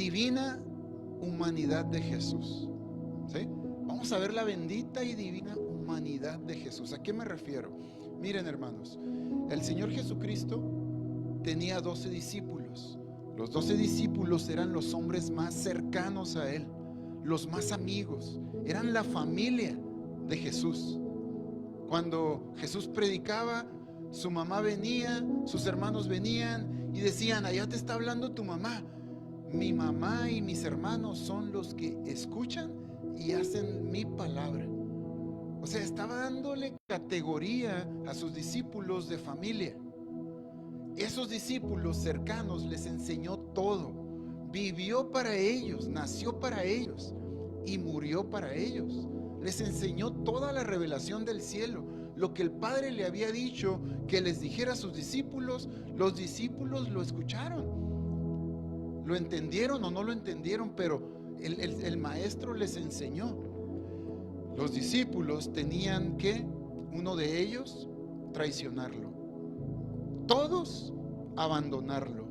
divina humanidad de Jesús. ¿Sí? Vamos a ver la bendita y divina humanidad de Jesús. ¿A qué me refiero? Miren, hermanos, el Señor Jesucristo tenía 12 discípulos. Los 12 discípulos eran los hombres más cercanos a Él, los más amigos, eran la familia de Jesús. Cuando Jesús predicaba, su mamá venía, sus hermanos venían y decían: allá te está hablando tu mamá. Mi mamá y mis hermanos son los que escuchan y hacen mi palabra. O sea, estaba dándole categoría a sus discípulos de familia. Esos discípulos cercanos les enseñó todo. Vivió para ellos, nació para ellos y murió para ellos. Les enseñó toda la revelación del cielo. Lo que el Padre le había dicho que les dijera a sus discípulos, los discípulos lo escucharon. Lo entendieron o no lo entendieron, pero el Maestro les enseñó. Los discípulos tenían que, uno de ellos, traicionarlo. Todos abandonarlo.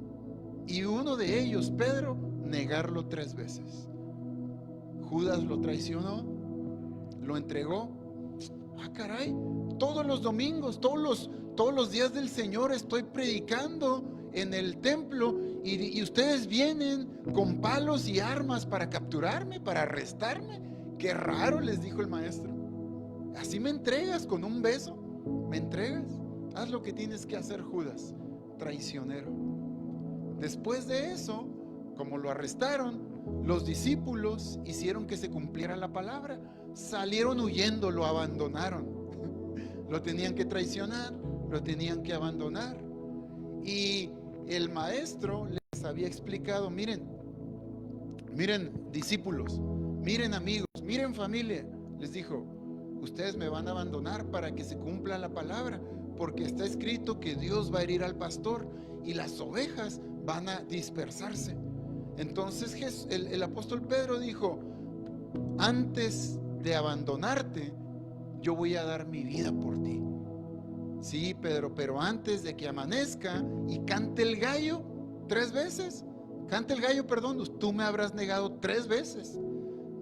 Y uno de ellos, Pedro, negarlo 3 veces. Judas lo traicionó, lo entregó. Ah, caray, todos los domingos, todos los días del Señor estoy predicando en el templo y ustedes vienen con palos y armas para capturarme, para arrestarme. Qué raro, les dijo el Maestro. ¿Así me entregas con un beso? ¿Me entregas? Haz lo que tienes que hacer, Judas, traicionero. Después de eso, como lo arrestaron, los discípulos hicieron que se cumpliera la palabra. Salieron huyendo, lo abandonaron. Lo tenían que traicionar, lo tenían que abandonar. Y el Maestro les había explicado: miren discípulos, miren amigos, miren familia. Les dijo: ustedes me van a abandonar para que se cumpla la palabra, porque está escrito que Dios va a herir al pastor y las ovejas van a dispersarse. Entonces el apóstol Pedro dijo: antes de abandonarte, yo voy a dar mi vida por ti. Sí, Pedro, pero antes de que amanezca y cante el gallo 3 veces, cante el gallo, perdón, tú me habrás negado 3 veces.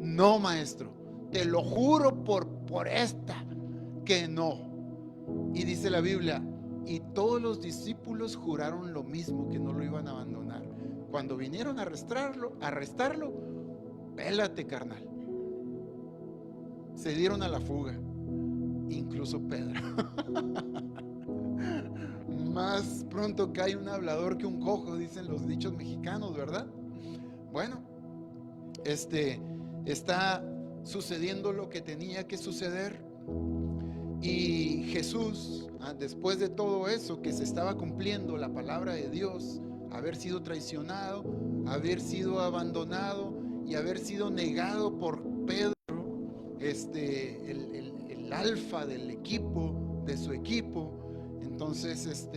No, Maestro, te lo juro por esta, que no. Y dice la Biblia: y todos los discípulos juraron lo mismo, que no lo iban a abandonar. Cuando vinieron a arrestarlo, pélate, carnal. Se dieron a la fuga, incluso Pedro. Más pronto cae un hablador que un cojo, dicen los dichos mexicanos, ¿verdad? Bueno, está sucediendo lo que tenía que suceder. Y Jesús, después de todo eso, que se estaba cumpliendo la palabra de Dios, haber sido traicionado, haber sido abandonado y haber sido negado por Pedro, el alfa del equipo, de su equipo. Entonces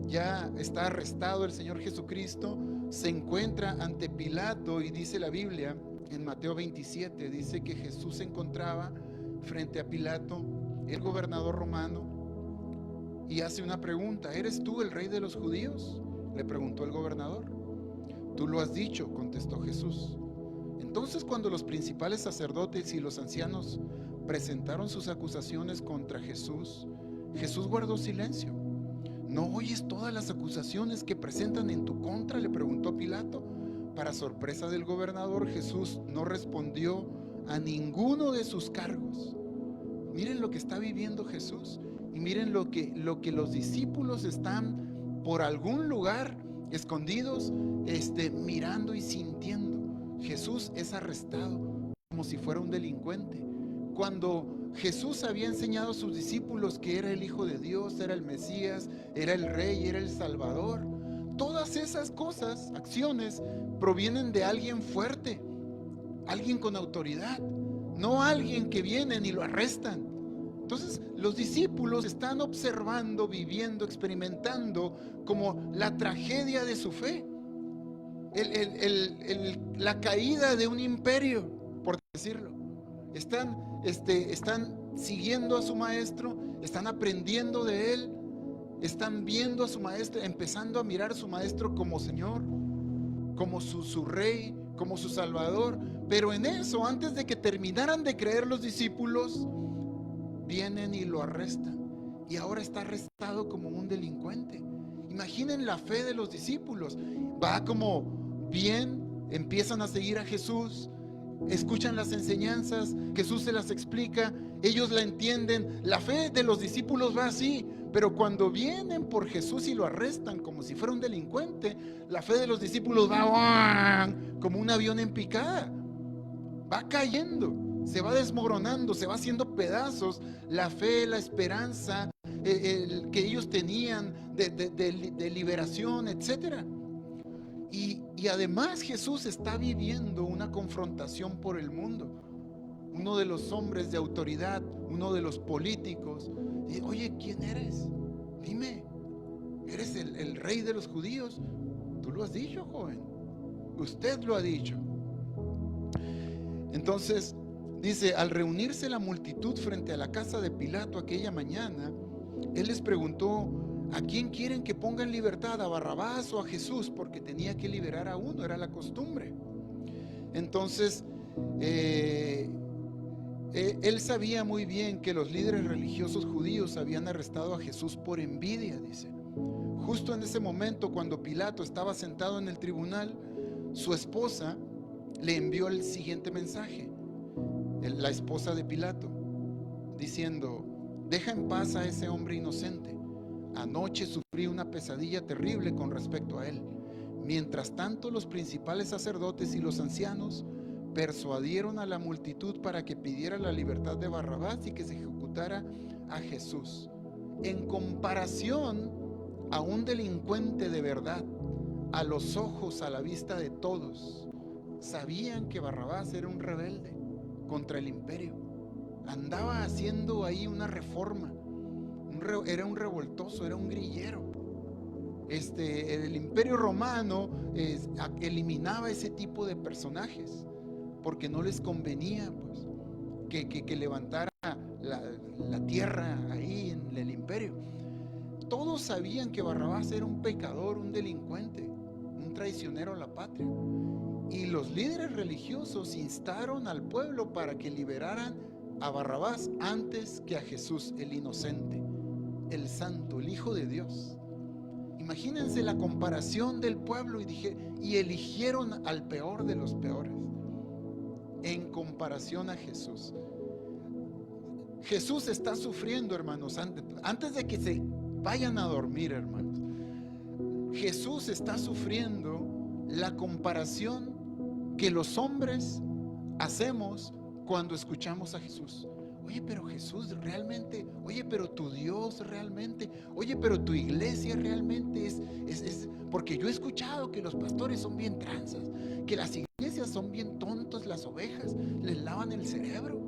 ya está arrestado el Señor Jesucristo, se encuentra ante Pilato y dice la Biblia en Mateo 27, dice que Jesús se encontraba frente a Pilato, el gobernador romano, y hace una pregunta: ¿eres tú el rey de los judíos?, le preguntó el gobernador. Tú lo has dicho, contestó Jesús. Entonces, cuando los principales sacerdotes y los ancianos presentaron sus acusaciones contra Jesús, Jesús guardó silencio. ¿No oyes todas las acusaciones que presentan en tu contra?, le preguntó Pilato. Para sorpresa del gobernador, Jesús no respondió a ninguno de sus cargos. Miren lo que está viviendo Jesús, y miren lo que los discípulos están por algún lugar escondidos, mirando y sintiendo. Jesús es arrestado como si fuera un delincuente. Cuando Jesús había enseñado a sus discípulos que era el Hijo de Dios, era el Mesías, era el Rey, era el Salvador, todas esas cosas, acciones, provienen de alguien fuerte, alguien con autoridad, no alguien que vienen y lo arrestan. Entonces los discípulos están observando, viviendo, experimentando como la tragedia de su fe, la caída de un imperio, por decirlo. Están siguiendo a su maestro, están aprendiendo de él, están viendo a su maestro, empezando a mirar a su maestro como Señor, como su rey, como su salvador. Pero en eso, antes de que terminaran de creer los discípulos, vienen y lo arrestan. Y ahora está arrestado como un delincuente. Imaginen la fe de los discípulos. Va como bien, empiezan a seguir a Jesús, escuchan las enseñanzas, Jesús se las explica, ellos la entienden. La fe de los discípulos va así, pero cuando vienen por Jesús y lo arrestan como si fuera un delincuente, la fe de los discípulos va como un avión en picada, va cayendo, se va desmoronando, se va haciendo pedazos la fe, la esperanza que ellos tenían de liberación, etcétera. Y además Jesús está viviendo una confrontación por el mundo. Uno de los hombres de autoridad, uno de los políticos, dice: oye, ¿quién eres? Dime, ¿eres el rey de los judíos? Tú lo has dicho, joven, usted lo ha dicho. Entonces dice: al reunirse la multitud frente a la casa de Pilato aquella mañana, él les preguntó: ¿a quién quieren que ponga en libertad? ¿A Barrabás o a Jesús? Porque tenía que liberar a uno, era la costumbre. Entonces él sabía muy bien que los líderes religiosos judíos habían arrestado a Jesús por envidia, dice. Justo en ese momento, cuando Pilato estaba sentado en el tribunal, su esposa le envió el siguiente mensaje, la esposa de Pilato, diciendo: deja en paz a ese hombre inocente. Anoche sufrí una pesadilla terrible con respecto a él. Mientras tanto, los principales sacerdotes y los ancianos persuadieron a la multitud para que pidiera la libertad de Barrabás y que se ejecutara a Jesús. En comparación a un delincuente de verdad, a los ojos, a la vista de todos, sabían que Barrabás era un rebelde contra el imperio. Andaba haciendo ahí una reforma. Era un revoltoso, era un grillero. El imperio romano eliminaba ese tipo de personajes porque no les convenía, pues, que levantara la tierra ahí en el imperio. Todos sabían que Barrabás era un pecador, un delincuente, un traicionero a la patria. Y los líderes religiosos instaron al pueblo para que liberaran a Barrabás antes que a Jesús, el inocente, el santo, el Hijo de Dios. Imagínense la comparación del pueblo, y eligieron al peor de los peores en comparación a Jesús. Jesús está sufriendo, hermanos, antes de que se vayan a dormir, hermanos. Jesús está sufriendo la comparación que los hombres hacemos cuando escuchamos a Jesús. Oye, pero Jesús realmente, oye, pero tu Dios realmente, oye, pero tu iglesia realmente es porque yo he escuchado que los pastores son bien tranzas, que las iglesias son bien tontos, las ovejas les lavan el cerebro,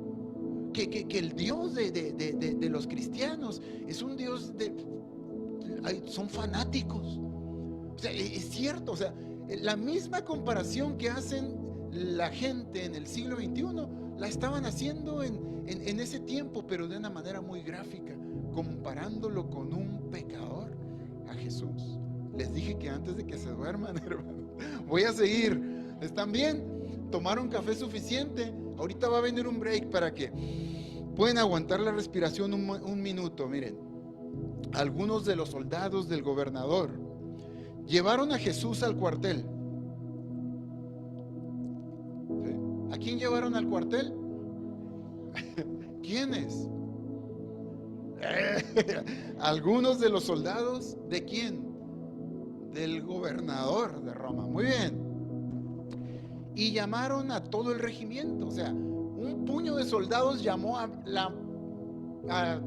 que el Dios de los cristianos es un Dios son fanáticos. O sea, es cierto, o sea, la misma comparación que hacen la gente en el siglo XXI la estaban haciendo en ese tiempo, pero de una manera muy gráfica, comparándolo con un pecador, a Jesús. Les dije que antes de que se duerman, hermano, voy a seguir. ¿Están bien? ¿Tomaron café suficiente? Ahorita va a venir un break para que pueden aguantar la respiración un minuto. Miren, algunos de los soldados del gobernador llevaron a Jesús al cuartel. ¿A quién llevaron al cuartel? ¿Quiénes? Algunos de los soldados. ¿De quién? Del gobernador de Roma. Muy bien. Y llamaron a todo el regimiento. O sea, un puño de soldados llamó a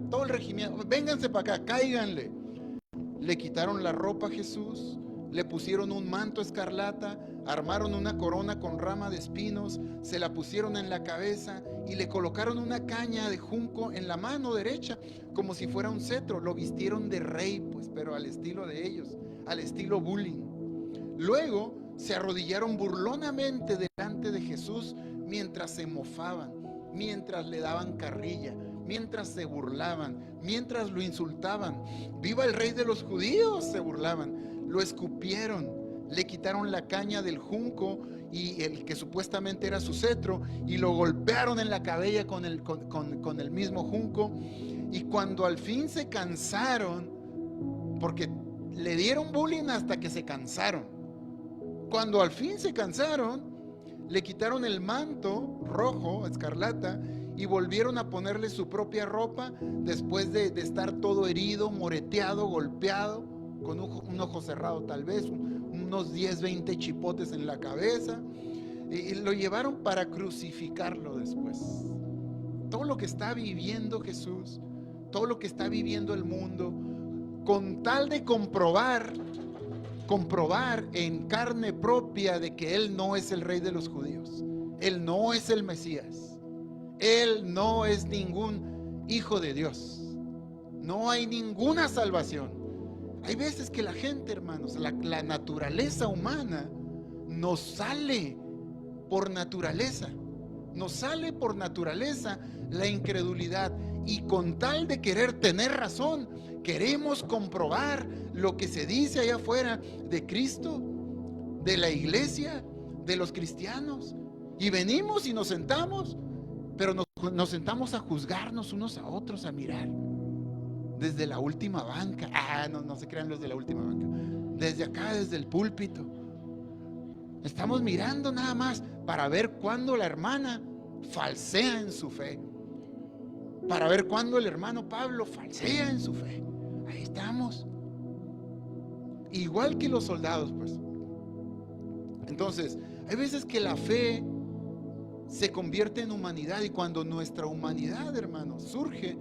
todo el regimiento. Vénganse para acá, cáiganle. Le quitaron la ropa a Jesús, le pusieron un manto escarlata, armaron una corona con rama de espinos, se la pusieron en la cabeza y le colocaron una caña de junco en la mano derecha, como si fuera un cetro. Lo vistieron de rey, pues, pero al estilo de ellos, al estilo bullying. Luego se arrodillaron burlonamente delante de Jesús mientras se mofaban, mientras le daban carrilla, mientras se burlaban, mientras lo insultaban. ¡Viva el rey de los judíos!, se burlaban. Lo escupieron, le quitaron la caña del junco y el que supuestamente era su cetro, y lo golpearon en la cabeza con el mismo junco. Y cuando al fin se cansaron, porque le dieron bullying hasta que se cansaron, cuando al fin se cansaron, le quitaron el manto rojo, escarlata, y volvieron a ponerle su propia ropa después de estar todo herido, moreteado, golpeado, con un ojo cerrado tal vez, unos 10, 20 chipotes en la cabeza, y lo llevaron para crucificarlo después. Todo lo que está viviendo Jesús, todo lo que está viviendo el mundo, con tal de comprobar en carne propia de que Él no es el Rey de los judíos, Él no es el Mesías, Él no es ningún hijo de Dios, no hay ninguna salvación. Hay veces que la gente, hermanos, la naturaleza humana nos sale por naturaleza, la incredulidad, y con tal de querer tener razón, queremos comprobar lo que se dice allá afuera de Cristo, de la iglesia, de los cristianos, y venimos y nos sentamos, pero nos sentamos a juzgarnos unos a otros, a mirar desde la última banca. No se crean los de la última banca, desde acá, desde el púlpito. Estamos mirando nada más para ver cuándo la hermana falsea en su fe, para ver cuándo el hermano Pablo falsea en su fe. Ahí estamos, igual que los soldados, pues. Entonces, hay veces que la fe se convierte en humanidad, y cuando nuestra humanidad, hermanos, surge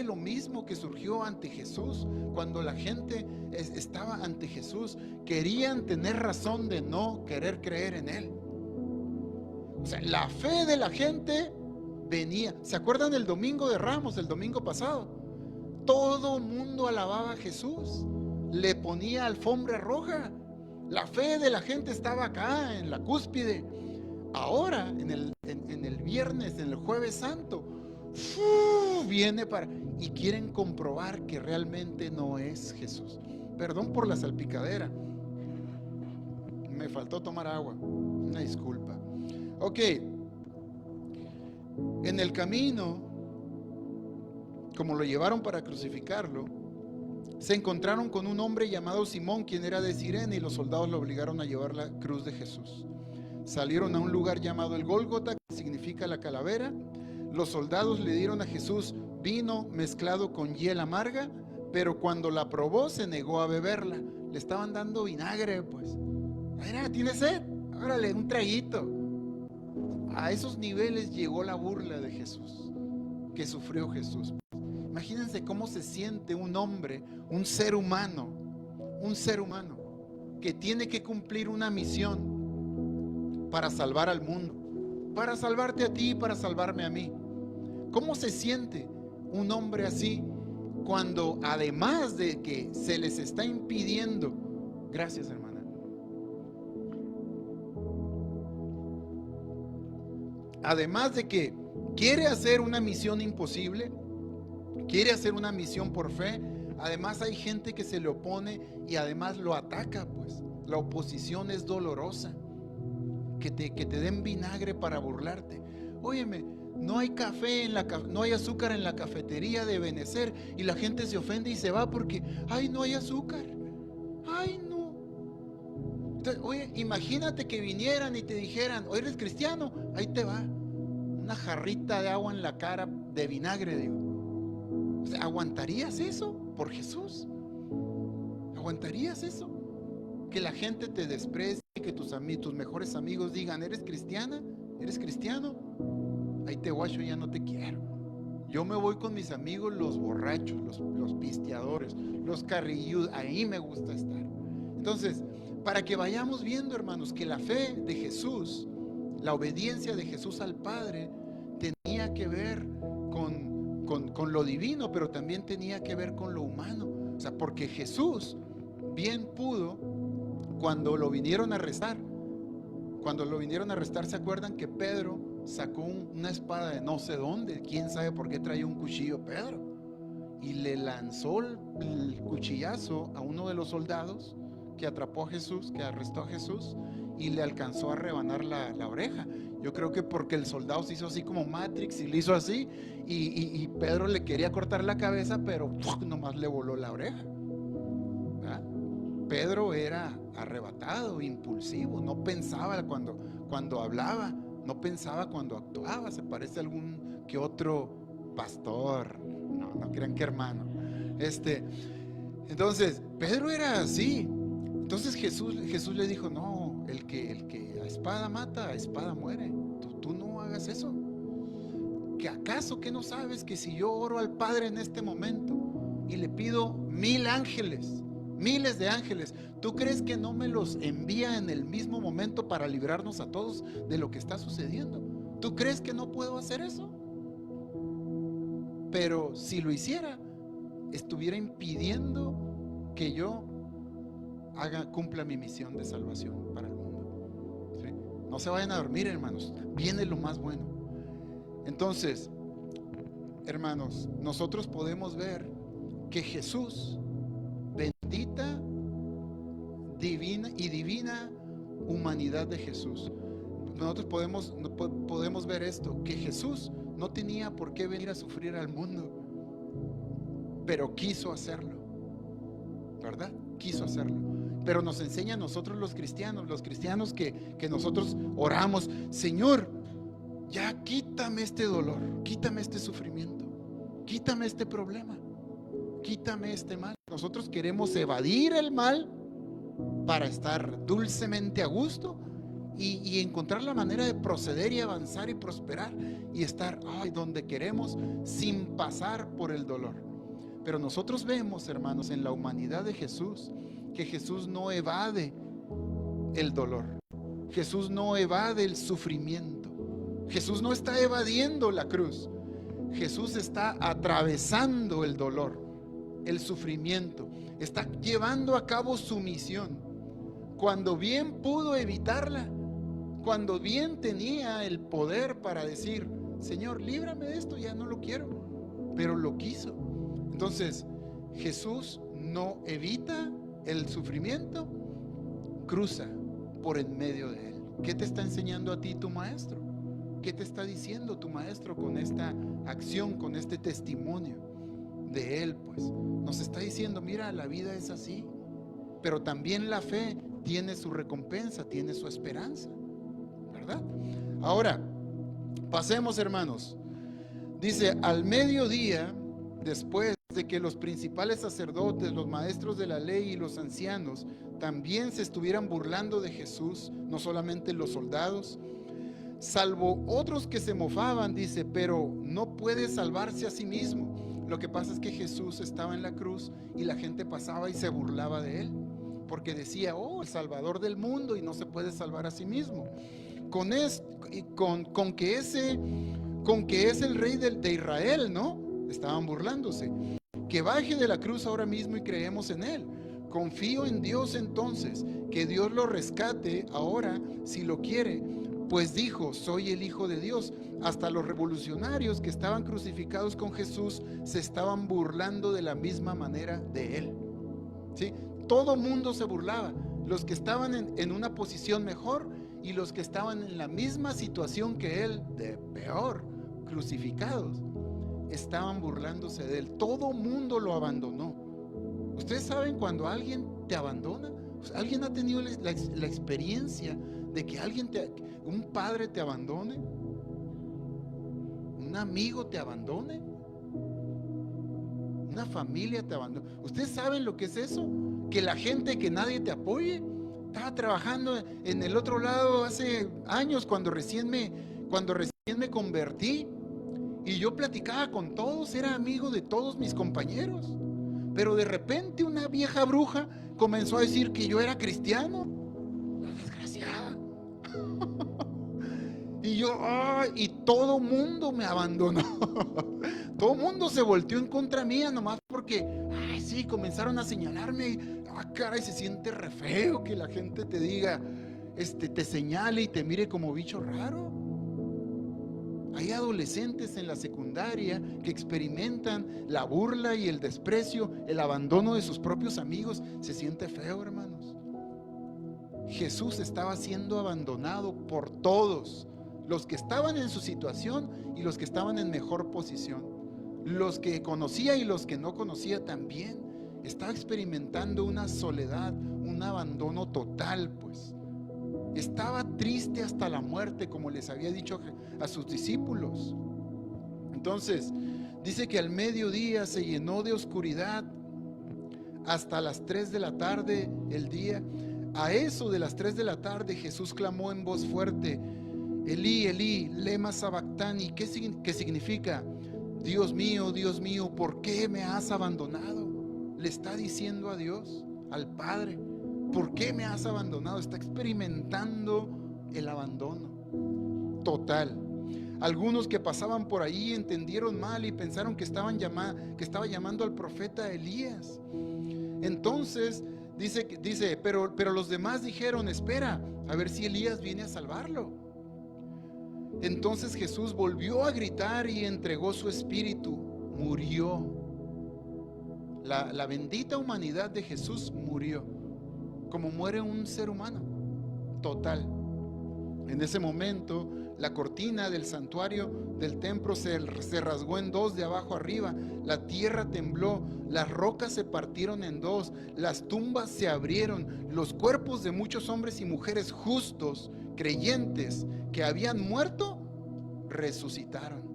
lo mismo que surgió ante Jesús. Cuando la gente estaba ante Jesús, querían tener razón de no querer creer en Él. O sea, la fe de la gente venía. ¿Se acuerdan del domingo de Ramos, el domingo pasado? Todo mundo alababa a Jesús, le ponía alfombra roja. La fe de la gente estaba acá en la cúspide. Ahora, en el viernes, en el jueves santo, viene y quieren comprobar que realmente no es Jesús. Perdón por la salpicadera, me faltó tomar agua, una disculpa. Ok, en el camino, como lo llevaron para crucificarlo, se encontraron con un hombre llamado Simón, quien era de Cirene, y los soldados lo obligaron a llevar la cruz de Jesús. Salieron a un lugar llamado el Gólgota, que significa la calavera. Los soldados le dieron a Jesús vino mezclado con hiel amarga, pero cuando la probó se negó a beberla. Le estaban dando vinagre, pues. Mira, ¿tiene sed? Órale, un traguito. A esos niveles llegó la burla de Jesús, que sufrió Jesús. Imagínense cómo se siente un hombre, un ser humano, que tiene que cumplir una misión para salvar al mundo, para salvarte a ti y para salvarme a mí. ¿Cómo se siente un hombre así cuando, además de que se les está impidiendo, gracias hermana, además de que quiere hacer una misión imposible, quiere hacer una misión por fe, además hay gente que se le opone y además lo ataca? Pues la oposición es dolorosa. Que te den vinagre para burlarte. Óyeme, no hay café no hay azúcar en la cafetería de Benecer, y la gente se ofende y se va porque no hay azúcar. No. Entonces, oye, imagínate que vinieran y te dijeran: ¿o eres cristiano? Ahí te va una jarrita de agua en la cara de vinagre, digo. O sea, ¿aguantarías eso por Jesús? ¿Aguantarías eso? Que la gente te desprecie, que tus mejores amigos digan: ¿eres cristiana? ¿Eres cristiano? Ahí te guacho, ya no te quiero. Yo me voy con mis amigos los borrachos, los pisteadores, los carrilludos, ahí me gusta estar. Entonces, para que vayamos viendo, hermanos, que la fe de Jesús, la obediencia de Jesús al Padre, tenía que ver con lo divino, pero también tenía que ver con lo humano. O sea, porque Jesús bien pudo, cuando lo vinieron a arrestar, ¿se acuerdan que Pedro sacó una espada de no sé dónde? ¿Quién sabe por qué traía un cuchillo Pedro? Y le lanzó el cuchillazo a uno de los soldados que atrapó a Jesús, que arrestó a Jesús y le alcanzó a rebanar la oreja. Yo creo que porque el soldado se hizo así como Matrix y le hizo así y Pedro le quería cortar la cabeza, pero nomás le voló la oreja. ¿Verdad? Pedro era arrebatado, impulsivo, no pensaba cuando hablaba, no pensaba cuando actuaba. Se parece a algún que otro pastor, no crean que hermano. Entonces Pedro era así. Entonces Jesús le dijo: no, el que a espada mata, a espada muere. Tú no hagas eso. ¿Que acaso que no sabes que si yo oro al Padre en este momento y le pido 1000 ángeles, miles de ángeles, ¿tú crees que no me los envía en el mismo momento para librarnos a todos de lo que está sucediendo? ¿Tú crees que no puedo hacer eso? Pero si lo hiciera, estuviera impidiendo que yo cumpla mi misión de salvación para el mundo. ¿Sí? No se vayan a dormir, hermanos, viene lo más bueno. Entonces, hermanos, nosotros podemos ver que Jesús, bendita, divina humanidad de Jesús, nosotros podemos ver esto, que Jesús no tenía por qué venir a sufrir al mundo, pero quiso hacerlo, ¿verdad? Quiso hacerlo. Pero nos enseña a nosotros los cristianos que nosotros oramos: Señor, ya quítame este dolor, quítame este sufrimiento, quítame este problema, quítame este mal. Nosotros queremos evadir el mal para estar dulcemente a gusto y encontrar la manera de proceder y avanzar y prosperar y estar donde queremos sin pasar por el dolor. Pero nosotros vemos, hermanos, en la humanidad de Jesús, que Jesús no evade el dolor, Jesús no evade el sufrimiento, Jesús no está evadiendo la cruz, Jesús está atravesando el dolor, el sufrimiento, está llevando a cabo su misión. Cuando bien pudo evitarla, cuando bien tenía el poder para decir: Señor, líbrame de esto, ya no lo quiero, pero lo quiso. Entonces, Jesús no evita el sufrimiento, cruza por en medio de él. ¿Qué te está enseñando a ti tu maestro? ¿Qué te está diciendo tu maestro con esta acción, con este testimonio de él? Pues nos está diciendo: mira, la vida es así, pero también la fe tiene su recompensa, tiene su esperanza, ¿verdad? Ahora, pasemos, hermanos. Dice: al mediodía, después de que los principales sacerdotes, los maestros de la ley y los ancianos también se estuvieran burlando de Jesús, no solamente los soldados, salvo otros que se mofaban, dice, pero no puede salvarse a sí mismo. Lo que pasa es que Jesús estaba en la cruz y la gente pasaba y se burlaba de él, porque decía: el Salvador del mundo, y no se puede salvar a sí mismo. Con que es el Rey de Israel, ¿no? Estaban burlándose. Que baje de la cruz ahora mismo y creemos en él. Confío en Dios entonces, que Dios lo rescate ahora si lo quiere, pues dijo: soy el Hijo de Dios. Hasta los revolucionarios que estaban crucificados con Jesús se estaban burlando de la misma manera de él. ¿Sí? Todo mundo se burlaba, los que estaban en una posición mejor y los que estaban en la misma situación que él, de peor, crucificados, estaban burlándose de él. Todo mundo lo abandonó. Ustedes saben cuando alguien te abandona, ¿alguien ha tenido la experiencia de que un padre te abandone, un amigo te abandone, una familia te abandone? ¿Ustedes saben lo que es eso? Que la gente, que nadie te apoye. Estaba trabajando en el otro lado hace años, cuando recién me convertí, y yo platicaba con todos, era amigo de todos mis compañeros, pero de repente una vieja bruja comenzó a decir que yo era cristiano. Desgraciada. Y yo, y todo mundo me abandonó. Todo mundo se volteó en contra mía, nomás porque, sí, comenzaron a señalarme. Caray, se siente re feo que la gente te diga, te señale y te mire como bicho raro. Hay adolescentes en la secundaria que experimentan la burla y el desprecio, el abandono de sus propios amigos. Se siente feo, hermanos. Jesús estaba siendo abandonado por todos, los que estaban en su situación y los que estaban en mejor posición, los que conocía y los que no conocía también. Estaba experimentando una soledad, un abandono total, pues. Estaba triste hasta la muerte, como les había dicho a sus discípulos. Entonces, dice que al mediodía se llenó de oscuridad hasta las 3 de la tarde el día. A eso de las 3 de la tarde Jesús clamó en voz fuerte: Elí, Elí, lema sabactani, que significa: Dios mío, ¿por qué me has abandonado? Le está diciendo a Dios, al Padre, ¿por qué me has abandonado? Está experimentando el abandono total. Algunos que pasaban por ahí entendieron mal y pensaron que estaba llamando al profeta Elías. Entonces dice, pero los demás dijeron: espera, a ver si Elías viene a salvarlo. Entonces Jesús volvió a gritar y entregó su espíritu. Murió. La bendita humanidad de Jesús murió, como muere un ser humano, total. En ese momento, la cortina del santuario del templo se rasgó en dos de abajo arriba. La tierra tembló, las rocas se partieron en dos, las tumbas se abrieron. Los cuerpos de muchos hombres y mujeres justos, creyentes, que habían muerto, resucitaron.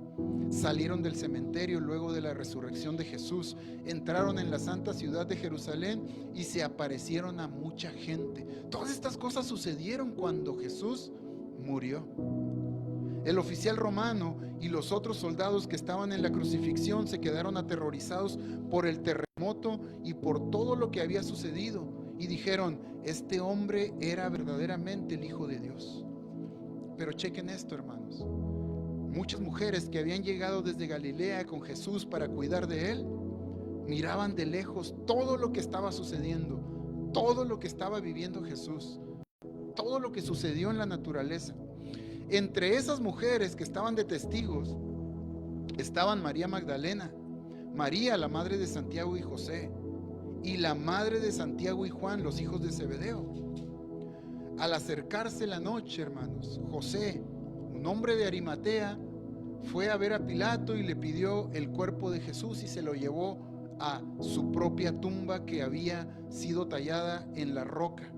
Salieron del cementerio luego de la resurrección de Jesús, entraron en la santa ciudad de Jerusalén y se aparecieron a mucha gente. Todas estas cosas sucedieron cuando Jesús murió. El oficial romano y los otros soldados que estaban en la crucifixión se quedaron aterrorizados por el terremoto y por todo lo que había sucedido, y dijeron: este hombre era verdaderamente el Hijo de Dios. Pero chequen esto, hermanos. Muchas mujeres que habían llegado desde Galilea con Jesús para cuidar de él, miraban de lejos todo lo que estaba sucediendo, todo lo que estaba viviendo Jesús, todo lo que sucedió en la naturaleza. Entre esas mujeres que estaban de testigos estaban María Magdalena, María, la madre de Santiago y José, y la madre de Santiago y Juan, los hijos de Zebedeo. Al acercarse la noche, hermanos, José, un hombre de Arimatea, fue a ver a Pilato y le pidió el cuerpo de Jesús y se lo llevó a su propia tumba que había sido tallada en la roca.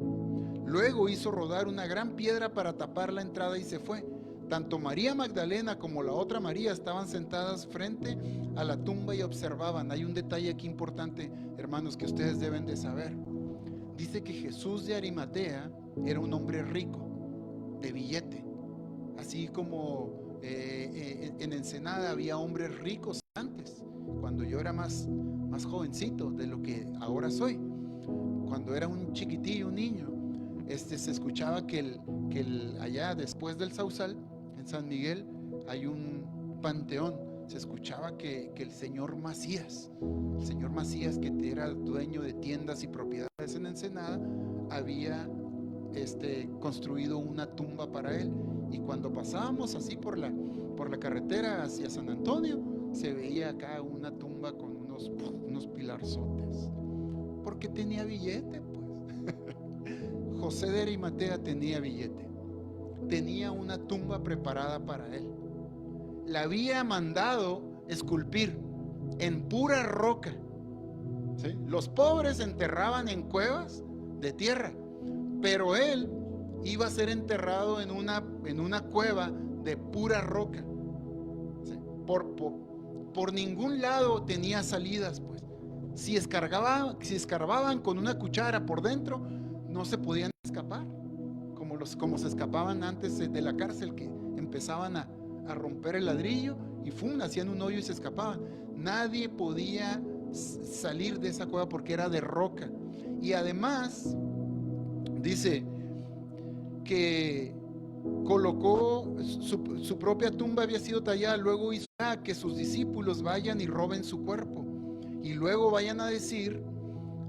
Luego hizo rodar una gran piedra para tapar la entrada y se fue. Tanto María Magdalena como la otra María estaban sentadas frente a la tumba y observaban. Hay un detalle aquí importante, hermanos, que ustedes deben de saber. Dice que Jesús de Arimatea era un hombre rico, de billete. Así como en Ensenada había hombres ricos antes, cuando yo era más jovencito de lo que ahora soy. Cuando era un chiquitillo, un niño, se escuchaba que allá después del Sausal, en San Miguel, hay un panteón. Se escuchaba que el señor Macías, que era dueño de tiendas y propiedades en Ensenada, había construido una tumba para él. Y cuando pasábamos así por la carretera hacia San Antonio, se veía acá una tumba con unos pilarzotes, porque tenía billete, pues. José de Arimatea tenía billete, tenía una tumba preparada para él. La había mandado esculpir en pura roca, ¿sí? Los pobres enterraban en cuevas de tierra, pero él iba a ser enterrado en una cueva de pura roca, ¿sí? Por ningún lado tenía salidas, pues. Si escarbaban con una cuchara por dentro, no se podían escapar, como se escapaban antes de la cárcel, que empezaban a romper el ladrillo y hacían un hoyo y se escapaban. Nadie podía salir de esa cueva porque era de roca. Y además dice que colocó su propia tumba, había sido tallada. Luego hizo que sus discípulos vayan y roben su cuerpo y luego vayan a decir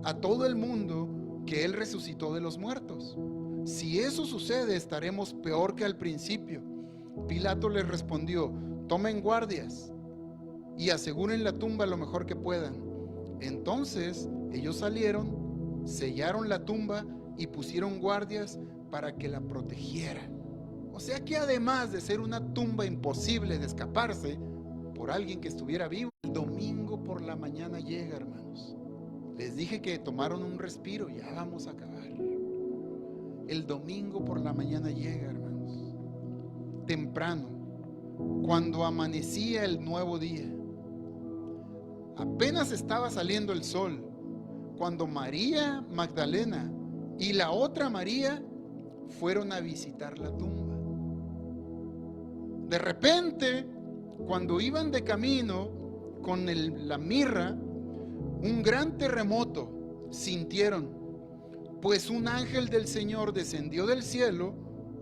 a todo el mundo que él resucitó de los muertos. Si eso sucede, estaremos peor que al principio. Pilato les respondió: tomen guardias y aseguren la tumba lo mejor que puedan. Entonces ellos salieron, sellaron la tumba y pusieron guardias para que la protegiera. O sea que además de ser una tumba imposible de escaparse por alguien que estuviera vivo, el domingo por la mañana llega, hermanos. Les dije que tomaron un respiro, ya vamos a acabar. El domingo por la mañana llega, hermanos. Temprano, cuando amanecía el nuevo día. Apenas estaba saliendo el sol, cuando María Magdalena y la otra María fueron a visitar la tumba. De repente, cuando iban de camino con la mirra, un gran terremoto sintieron, pues un ángel del Señor descendió del cielo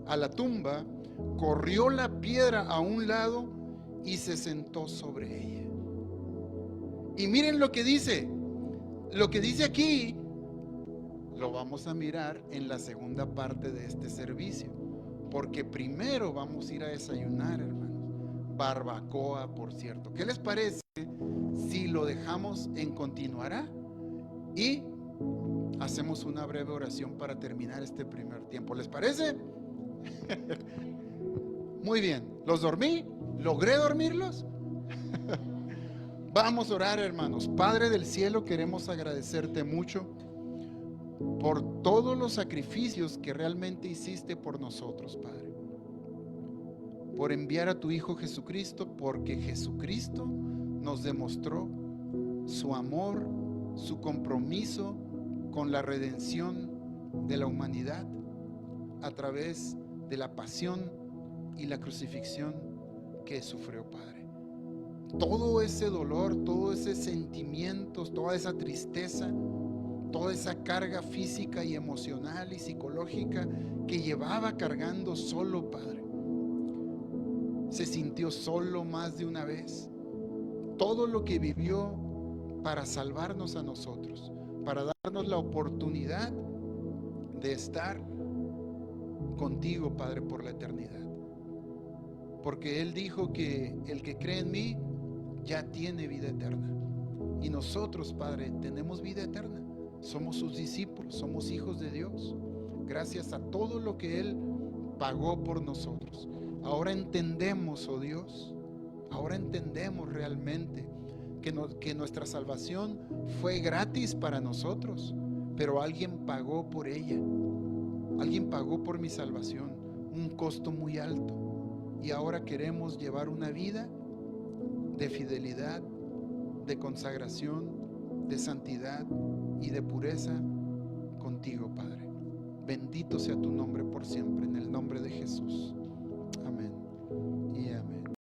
a la tumba, corrió la piedra a un lado y se sentó sobre ella. Y miren lo que dice aquí, lo vamos a mirar en la segunda parte de este servicio, porque primero vamos a ir a desayunar, hermanos. Barbacoa, por cierto. ¿Qué les parece si lo dejamos en continuará y hacemos una breve oración para terminar este primer tiempo? ¿Les parece? Muy bien. ¿Los dormí? ¿Logré dormirlos? Vamos a orar, hermanos. Padre del cielo, queremos agradecerte mucho por todos los sacrificios que realmente hiciste por nosotros, Padre. Por enviar a tu Hijo Jesucristo, porque Jesucristo nos demostró su amor, su compromiso con la redención de la humanidad a través de la pasión y la crucifixión que sufrió, Padre. Todo ese dolor, todo ese sentimiento, toda esa tristeza, toda esa carga física y emocional y psicológica que llevaba cargando solo, Padre. Se sintió solo más de una vez. Todo lo que vivió para salvarnos a nosotros, para darnos la oportunidad de estar contigo, Padre, por la eternidad. Porque Él dijo que el que cree en mí ya tiene vida eterna. Y nosotros, Padre, tenemos vida eterna. Somos sus discípulos, somos hijos de Dios, gracias a todo lo que Él pagó por nosotros. Ahora entendemos, oh Dios, ahora entendemos realmente que nuestra salvación fue gratis para nosotros, pero alguien pagó por ella. Alguien pagó por mi salvación, un costo muy alto. Y ahora queremos llevar una vida de fidelidad, de consagración, de santidad y de pureza contigo, Padre. Bendito sea tu nombre por siempre.